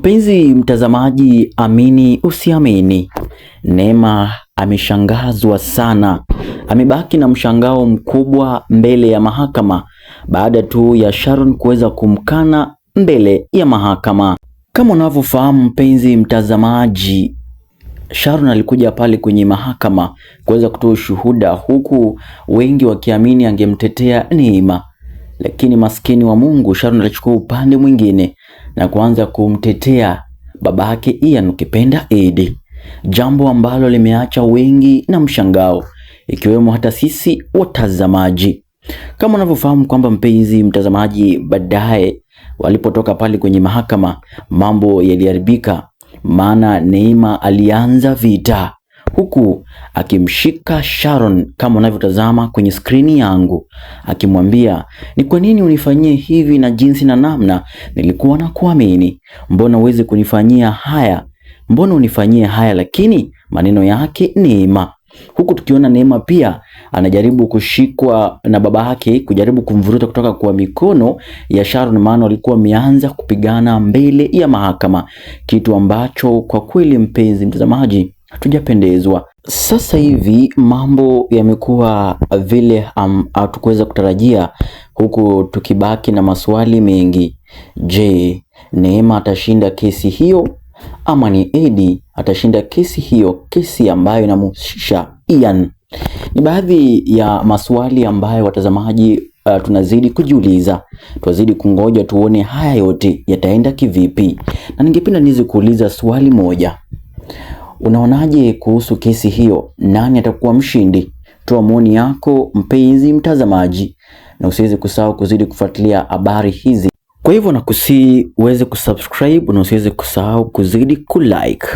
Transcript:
Mpenzi mtazamaji, amini usiamini, Neema ameshangazwa sana. Amebaki na mshangao mkubwa mbele ya mahakama baada tu ya Sharon kuweza kumkana mbele ya mahakama. Kama unavyofahamu mpenzi mtazamaji, Sharon alikuja pale kwenye mahakama kuweza kutoa ushuhuda, huku wengi wakiamini angemtetea Neema, lakini maskini wa Mungu Sharon alichukua upande mwingine na kuanza kumtetea baba yake Ian, ukipenda Eddie, jambo ambalo limeacha wengi na mshangao, ikiwemo hata sisi watazamaji. Kama unavyofahamu kwamba mpenzi mtazamaji, baadaye walipotoka pale kwenye mahakama mambo yaliharibika, maana Neema alianza vita huku akimshika Sharon kama unavyotazama kwenye skrini yangu, akimwambia ni kwa nini unifanyie hivi na jinsi na namna nilikuwa na kuamini, mbona uweze kunifanyia haya, mbona unifanyie haya? Lakini maneno yake Neema, huku tukiona Neema pia anajaribu kushikwa na baba yake kujaribu kumvuruta kutoka kwa mikono ya Sharon, maana walikuwa wameanza kupigana mbele ya mahakama, kitu ambacho kwa kweli mpenzi mtazamaji hatujapendezwa. Sasa hivi mambo yamekuwa vile hatukuweza kutarajia, huku tukibaki na maswali mengi. Je, Neema atashinda kesi hiyo ama ni Eddie atashinda kesi hiyo, kesi ambayo inamhusisha Ian? Ni baadhi ya maswali ambayo watazamaji tunazidi kujiuliza. Tuwazidi kungoja tuone haya yote yataenda kivipi, na ningependa niweze kuuliza swali moja. Unaonaje kuhusu kesi hiyo? Nani atakuwa mshindi? Toa maoni yako mpenzi mtazamaji, na usiweze kusahau kuzidi kufuatilia habari hizi. Kwa hivyo nakusihi uweze kusubscribe na usiweze kusahau kuzidi kulike.